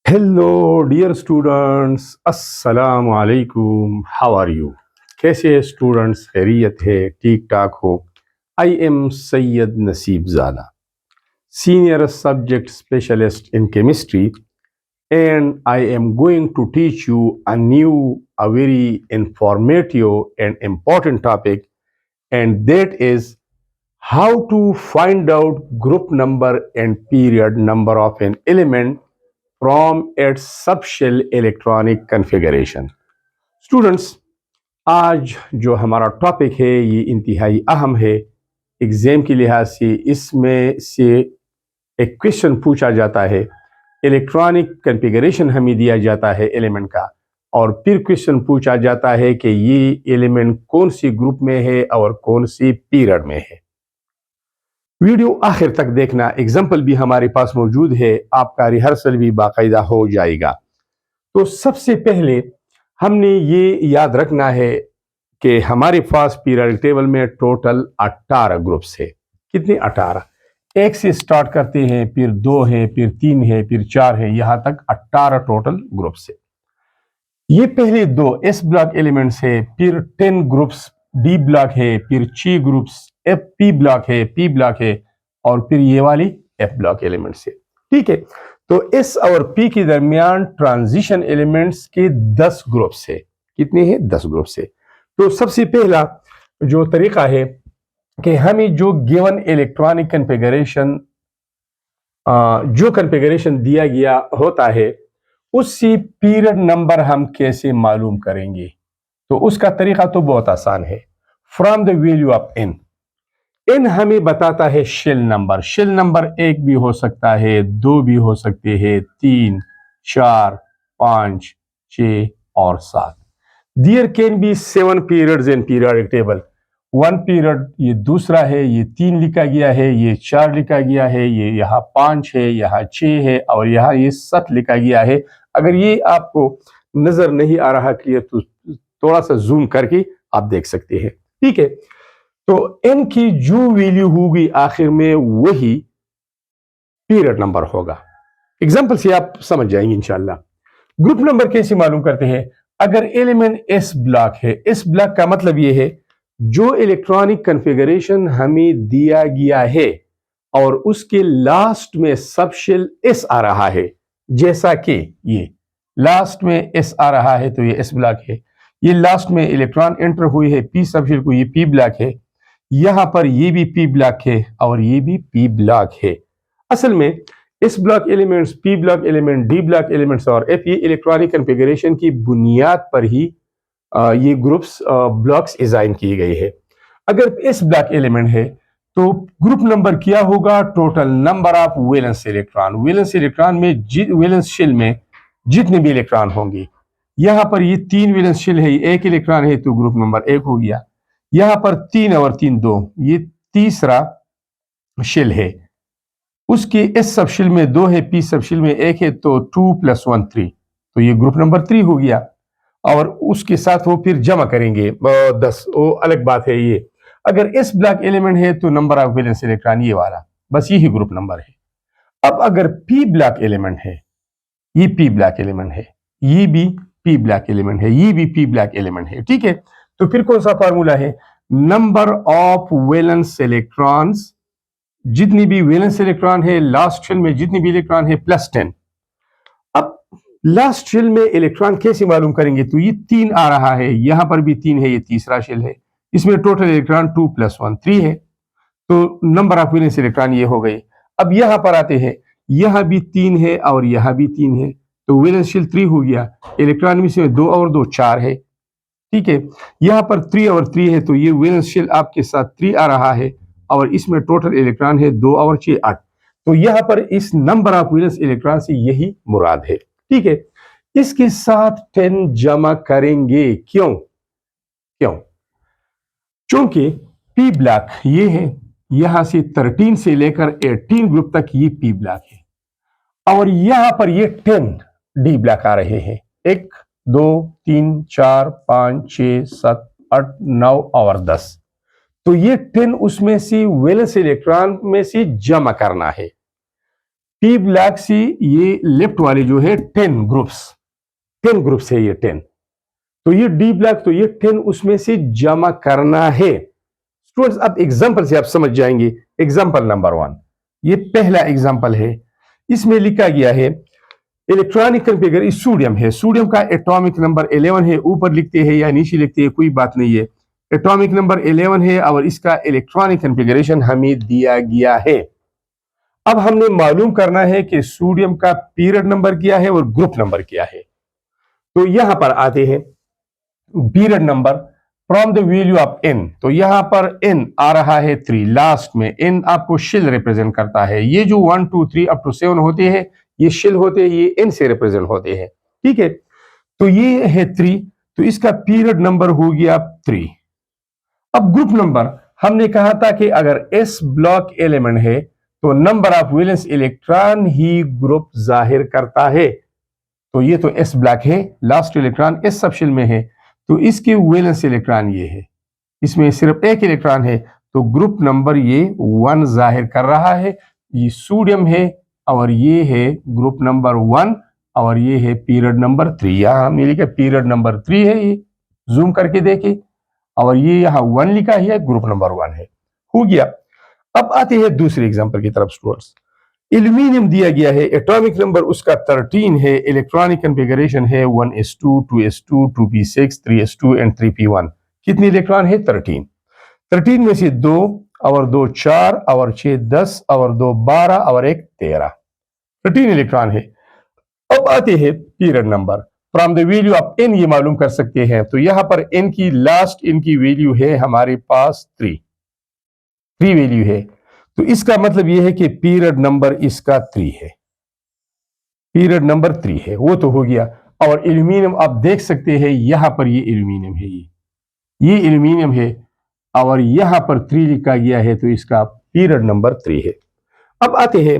Hello dear students, अस्सलाम वालेकुम। How are you? कैसे है स्टूडेंट्स? खैरियत है? ठीक ठाक हो? आई एम सैयद नसीब ज़ादा, senior subject specialist in chemistry, and I am going to teach you a very informative and important topic, and that is how to find out group number and period number of an element from its subshell electronic configuration. Students, आज जो हमारा topic है ये इंतहाई अहम है। Exam के लिहाज से इसमें से एक क्वेश्चन पूछा जाता है। इलेक्ट्रॉनिक कॉन्फ़िगरेशन हमें दिया जाता है एलिमेंट का, और फिर क्वेश्चन पूछा जाता है कि ये एलिमेंट कौन सी ग्रुप में है और कौन सी पीरियड में है। वीडियो आखिर तक देखना। एग्जाम्पल भी हमारे पास मौजूद है, आपका रिहर्सल भी बाकायदा हो जाएगा। तो सबसे पहले हमने ये याद रखना है कि हमारे पास पीरियडिक टेबल में टोटल 18 ग्रुप्स है। कितने? 18। एक से स्टार्ट करते हैं, फिर 2 है, फिर 3 है, फिर 4 है, यहां तक 18 टोटल ग्रुप्स है। ये पहले दो एस ब्लॉक एलिमेंट्स है, फिर 10 ग्रुप्स डी ब्लॉक है, फिर 6 ग्रुप्स एफ पी ब्लॉक है, पी ब्लॉक है, और फिर ये वाली एफ ब्लॉक एलिमेंट्स है। ठीक है, तो एस और पी के दरमियान ट्रांजिशन एलिमेंट्स के 10 ग्रुप्स है। कितने हैं? 10 ग्रुप्स है। तो सबसे पहला जो तरीका है कि हमें जो गिवन इलेक्ट्रॉनिक कॉन्फ़िगरेशन जो कॉन्फ़िगरेशन दिया गया होता है उससे पीरियड नंबर हम कैसे मालूम करेंगे? तो उसका तरीका तो बहुत आसान है। From the value of N, N हमें बताता है शेल नंबर। शेल नंबर 1 भी हो सकता है, 2 भी हो सकते हैं, 3, 4, 5, 6 और 7। There can be 7 periods in periodic table. 1 period ये दूसरा है, ये 3 लिखा गया है, ये 4 लिखा गया है, ये यहाँ 5 है, यहाँ 6 है, और यहाँ ये 7 लिखा गया है। अगर ये आपको नजर नहीं आ रहा क्लियर तो थोड़ा सा जूम करके आप देख सकते हैं। ठीक है, तो एन की जो वैल्यू होगी आखिर में वही पीरियड नंबर होगा। एग्जाम्पल से आप समझ जाएंगे इंशाल्लाह। ग्रुप नंबर कैसे मालूम करते हैं? अगर एलिमेंट एस ब्लॉक है, एस ब्लॉक का मतलब यह है जो इलेक्ट्रॉनिक कॉन्फ़िगरेशन हमें दिया गया है और उसके लास्ट में सबशेल एस आ रहा है, जैसा कि ये लास्ट में एस आ रहा है तो ये एस ब्लॉक है। ये लास्ट में इलेक्ट्रॉन एंटर हुई है पी सबशेल को, ये पी ब्लॉक है। यहां पर ये भी पी ब्लॉक है और ये भी पी ब्लॉक है। असल में S block elements, P block element, D block elements और एफ, ये इलेक्ट्रॉनिक कॉन्फ़िगरेशन की बुनियाद पर ही ये ग्रुप्स ब्लॉक्स डिजाइन किए गए हैं। अगर एस ब्लॉक एलिमेंट है तो ग्रुप नंबर क्या होगा? Total number of valence electron. Valence electron में वैलेंस शेल में जितने भी इलेक्ट्रॉन होंगे, यहां पर ये 3 वैलेंस शेल है, एक इलेक्ट्रॉन है तो ग्रुप नंबर 1 हो गया। यहां पर 3 और 3 2, ये तीसरा शेल है। उसके एस सबशेल में 2 है, पी सबशेल में 1 है, तो 2 + 1 3, तो ये ग्रुप नंबर 3 हो गया। और उसके साथ वो फिर जमा करेंगे 10, वो अलग बात है। ये अगर एस ब्लॉक एलिमेंट है तो नंबर ऑफ वैलेंस इलेक्ट्रॉन ये वाला, बस यही ग्रुप नंबर है। अब अगर पी ब्लॉक एलिमेंट है, ये पी ब्लॉक एलिमेंट है, ये भी पी ब्लॉक एलिमेंट है, ये भी पी ब्लॉक एलिमेंट है। ठीक है, तो फिर कौन सा फार्मूला है? नंबर ऑफ वैलेंस इलेक्ट्रॉन्स, जितनी भी वैलेंस इलेक्ट्रॉन है लास्ट शेल में, जितनी भी इलेक्ट्रॉन है +10। अब लास्ट शेल में इलेक्ट्रॉन कैसे मालूम करेंगे? तो ये 3 आ रहा है, यहां पर भी 3 है, ये तीसरा शेल है। इसमें टोटल इलेक्ट्रॉन 2 + 1 3 है, तो नंबर ऑफ वैलेंस इलेक्ट्रॉन ये हो गई। अब यहां पर आते हैं, यहां भी 3 है और यहां भी 3 है, तो वैलेंस शेल 3 हो गया। इलेक्ट्रॉन में से 2 और 2 4 है। ठीक है, यहां पर 3 और 3 है, तो ये वैलेंस शेल आपके साथ 3 आ रहा है, और इसमें टोटल इलेक्ट्रॉन है 2 और 6 8। तो यहां पर इस नंबर ऑफ वैलेंस इलेक्ट्रॉन से यही मुराद है। ठीक है, इसके साथ 10 जमा करेंगे। क्यों? क्यों? क्योंकि पी ब्लॉक ये है, यहां से 13 से लेकर 18 ग्रुप तक ये पी ब्लॉक है, और यहां पर ये 10 डी ब्लॉक आ रहे हैं। 1 2 3 4 5 6 7 8 9 और 10। तो ये 10 उसमें से वैलेंस इलेक्ट्रॉन में से जमा करना है। पी ब्लैक से ये लेफ्ट वाले जो है 10 ग्रुप्स है ये 10। तो ये डी ब्लैक, तो ये 10 उसमें से जमा करना है। स्टूडेंट्स अब एग्जांपल से आप समझ जाएंगे। एग्जांपल नंबर 1, ये पहला एग्जांपल है। इसमें लिखा गया है इलेक्ट्रॉनिक कॉन्फ़िगर सोडियम है। सोडियम का एटॉमिक नंबर 11 है। ऊपर लिखते हैं या नीचे लिखते हैं कोई बात नहीं है। एटॉमिक नंबर 11 है और इसका इलेक्ट्रॉनिक कॉन्फ़िगरेशन हमें दिया गया है। अब हमने मालूम करना है कि सोडियम का पीरियड नंबर क्या है और ग्रुप नंबर क्या है। तो यहां पर आते हैं period number from the value of n। तो यहां पर n आ रहा है 3, लास्ट में n आपको शिल रिप्रेजेंट करता है। ये जो 1 2 3 अप टू 7 होते हैं ये शिल होते हैं, ये n से रिप्रेजेंट होते हैं। ठीक है, तो ये है 3, तो इसका पीरियड नंबर हो गया 3। अब ग्रुप नंबर हमने कहा था कि अगर s ब्लॉक एलिमेंट है तो number of valence electron he group जाहिर करता है। तो ये तो s ब्लॉक है, लास्ट इलेक्ट्रॉन s सबशेल में है, तो इसके वैलेंस इलेक्ट्रॉन ये है, इसमें सिर्फ एक इलेक्ट्रॉन है, तो ग्रुप नंबर ये 1 जाहिर कर रहा है। ये सोडियम है और ये है ग्रुप नंबर 1 और ये है पीरियड नंबर 3। यहां हमने लिखा पीरियड नंबर 3 है, ये जूम करके देखे, और ये यहां 1 लिखा है, ग्रुप नंबर 1 है। हो गया। अब आते हैं दूसरे एग्जांपल की तरफ स्टूडेंट्स। एल्यूमिनियम दिया गया है, एटॉमिक नंबर उसका 13 है, इलेक्ट्रॉनिक कॉन्फ़िगरेशन है 1s2 2s2 2p6 3s2 and 3p1। कितने इलेक्ट्रॉन है? 13। 13 में से 2 और 2 4 और 6 10 और 2 12 और 1 13, 13 इलेक्ट्रॉन है। अब आते हैं period number from the value of n, ये मालूम कर सकते हैं। तो यहां पर n की लास्ट इनकी वैल्यू है हमारे पास 3 वैल्यू है, तो इसका मतलब यह है कि पीरियड नंबर इसका 3 है, पीरियड नंबर 3 है, वो तो हो गया। और एल्यूमिनियम आप देख सकते हैं यहां पर ये एल्यूमिनियम है, ये एल्यूमिनियम है और यहां पर 3 लिखा गया है, तो इसका पीरियड नंबर 3 है। अब आते हैं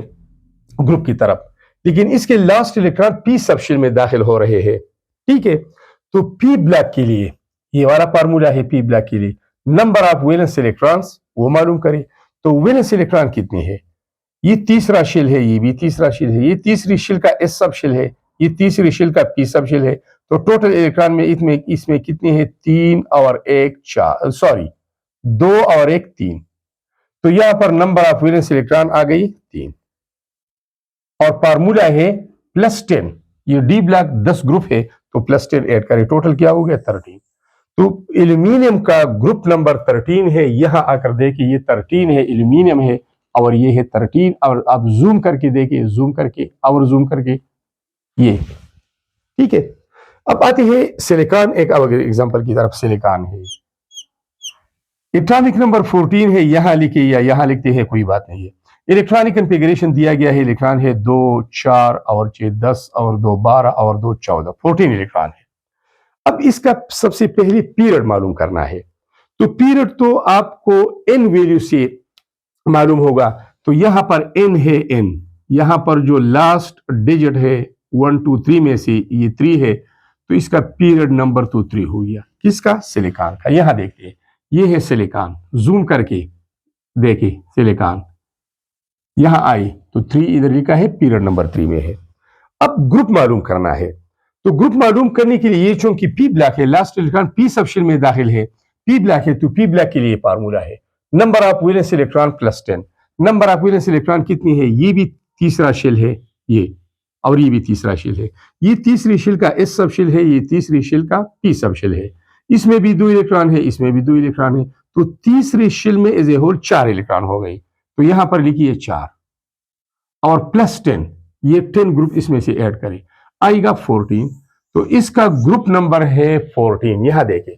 ग्रुप की तरफ, लेकिन इसके लास्ट इलेक्ट्रॉन पी सबशेल में दाखिल हो रहे हैं। ठीक है, तो पी ब्लैक के लिए ये वाला फार्मूला है, पी ब्लैक के लिए नंबर ऑफ वैलेंस इलेक्ट्रॉन्स वो मालूम करें। तो वैलेंस इलेक्ट्रॉन कितने हैं? ये तीसरा शेल है, ये भी तीसरा शेल है, ये तीसरी शेल का एस सब शेल है, ये तीसरी शेल का पी सब शेल है। तो टोटल इलेक्ट्रॉन में इसमें कितने हैं? 3 और 1 4, सॉरी 2 और 1 3। तो यहां पर नंबर ऑफ वैलेंस इलेक्ट्रॉन आ गई 3 और फार्मूला है +10। ये डी ब्लॉक 10 ग्रुप है, तो +10 ऐड करें, टोटल क्या हो गया? 13। तो एल्यूमिनियम का ग्रुप नंबर 13 है। यहां आकर देखिए ये 13 है, एल्यूमिनियम है और ये है 13। और आप जूम करके देखिए, जूम करके और जूम करके ये। ठीक है, अब आते हैं सिलिकॉन, एक एग्जांपल की तरफ। सिलिकॉन है, एटॉमिक नंबर 14 है, यहां लिखे या यहां लिखते हैं कोई बात नहीं है। इलेक्ट्रॉनिक कॉन्फ़िगरेशन दिया गया है, इलेक्ट्रॉन है 2 4 और 6 10 और 2 12 और 2 14, 14 इलेक्ट्रॉन है। अब इसका सबसे पहले पीरियड मालूम करना है। तो पीरियड तो आपको n वैल्यू से मालूम होगा। तो यहां पर n है, n यहां पर जो लास्ट डिजिट है 1 2 3 में से ये 3 है, तो इसका पीरियड नंबर तो 3 हो गया। किसका? सिलिकॉन का। यहां देखिए ये है सिलिकॉन, जूम करके देखिए सिलिकॉन यहां आई तो 3 इधर लिखा है, पीरियड नंबर 3 में है। अब ग्रुप मालूम करना है। तो ग्रुप मालूम करने के लिए ये चूंकि पी ब्लॉक है, लास्ट इलेक्ट्रॉन पी सबशेल में दाखिल है, पी ब्लॉक है, तो पी ब्लॉक के लिए फार्मूला है number of valence electron +10। Number of valence electron कितनी है? ये भी तीसरा शेल है, ये और ये भी तीसरा शेल है। ये तीसरी शेल का एस सबशेल है, ये तीसरी शेल का पी सबशेल है। इसमें भी 2 इलेक्ट्रॉन है, इसमें भी 2 इलेक्ट्रॉन है, तो तीसरी शेल में एज ए होल 4 इलेक्ट्रॉन हो गई। तो यहां पर लिखिए 4 और +10, ये 10 ग्रुप इसमें से ऐड करें, आएगा 14। तो इसका ग्रुप नंबर है 14। यहां देखें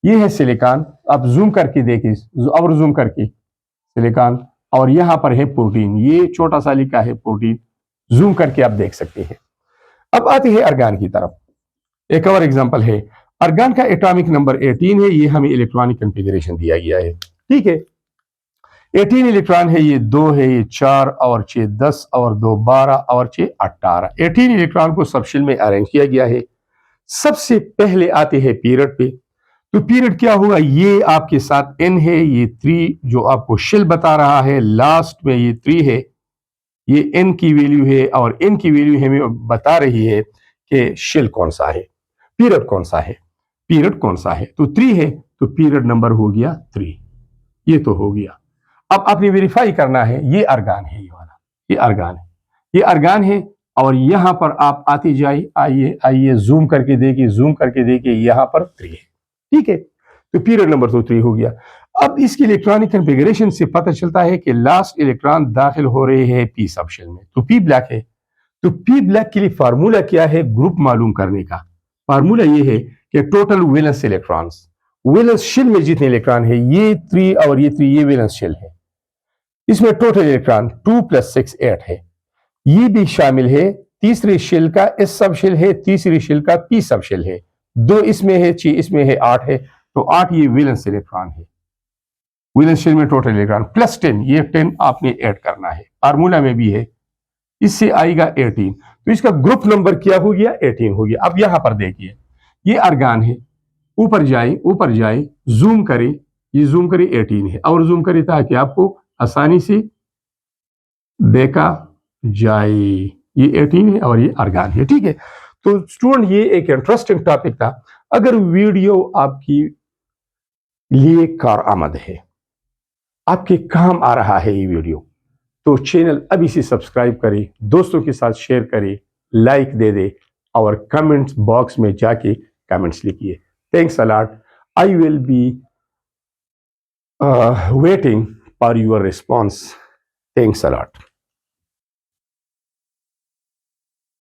ये है सिलिकॉन, आप जूम करके देखिए और जूम करके सिलिकॉन, और यहां पर है 14, ये छोटा सा लिखा है 14, जूम करके आप देख सकते हैं। अब आते हैं अर्गान की तरफ। एक और एग्जांपल है, अर्गान का एटॉमिक नंबर 18 है, ये हमें इलेक्ट्रॉनिक कॉन्फ़िगरेशन दिया गया है। ठीक है, 18 इलेक्ट्रॉन है, ये 2 है, ये 4 और 6 10 और 2 12 और 6 18, 18 इलेक्ट्रॉन को सबशेल में अरेंज किया गया है। सबसे पहले आते हैं पीरियड पे। तो पीरियड क्या होगा? ये आपके साथ n है, ये 3 जो आपको शेल बता रहा है, लास्ट में ये 3 है, ये n की वैल्यू है और n की वैल्यू हमें बता रही है कि शेल कौन सा है, पीरियड कौन सा है, पीरियड कौन सा है। तो 3 है तो पीरियड नंबर हो गया 3, ये तो हो गया। अब आपने वेरीफाई करना है, ये अर्गान है, ये वाला ये अर्गान है, ये अर्गान है। और यहां पर आप आते जाइए, आइए आइए जूम करके देखिए, जूम करके देखिए, यहां पर 3 है, ठीक है। तो पीरियड नंबर तो 3 हो गया। अब इसकी इलेक्ट्रॉनिक कन्फिगरेशन से पता चलता है कि लास्ट इलेक्ट्रॉन दाखिल हो रहे हैं पी सब शेल में, तो पी ब्लैक है। तो पी ब्लैक के लिए फार्मूला क्या है ग्रुप मालूम करने का? फार्मूला ये है कि total valence electrons, valence shell में जितने इलेक्ट्रॉन है, ये 3 और ये 3, ये वैलेंस शेल है। इसमें टोटल इलेक्ट्रॉन 2 + 6 8 है। ये भी शामिल है, तीसरे शेल का एस सब शेल है, तीसरी शेल का पी सब शेल है, 2 इसमें है, 6 इसमें है, 8 है। तो 8 ये वैलेंस इलेक्ट्रॉन है। वैलेंस शेल में टोटल इलेक्ट्रॉन प्लस 10, ये 10 आपने ऐड करना है, फार्मूला में भी है। इससे आएगा 18, तो इसका ग्रुप नंबर क्या हो गया? 18 हो गया। अब यहां पर देखिए, ये अर्गान है, ऊपर जाए, ऊपर जाए, जूम करे, ये जूम करे 18 है, और जूम करे ताकि आपको आसानी से देखा जाए। ये 18 है और ये अर्गान है, ठीक है। तो स्टूडेंट, ये एक इंटरेस्टिंग टॉपिक था। अगर वीडियो आपकी लिए कारआमद है, आपके काम आ रहा है ये वीडियो, तो चैनल अभी से सब्सक्राइब करें, दोस्तों के साथ शेयर करें, लाइक दे दे और कमेंट्स बॉक्स में जाके कमेंट्स लिखिए। Thanks a lot. I will be waiting for your response. Thanks a lot.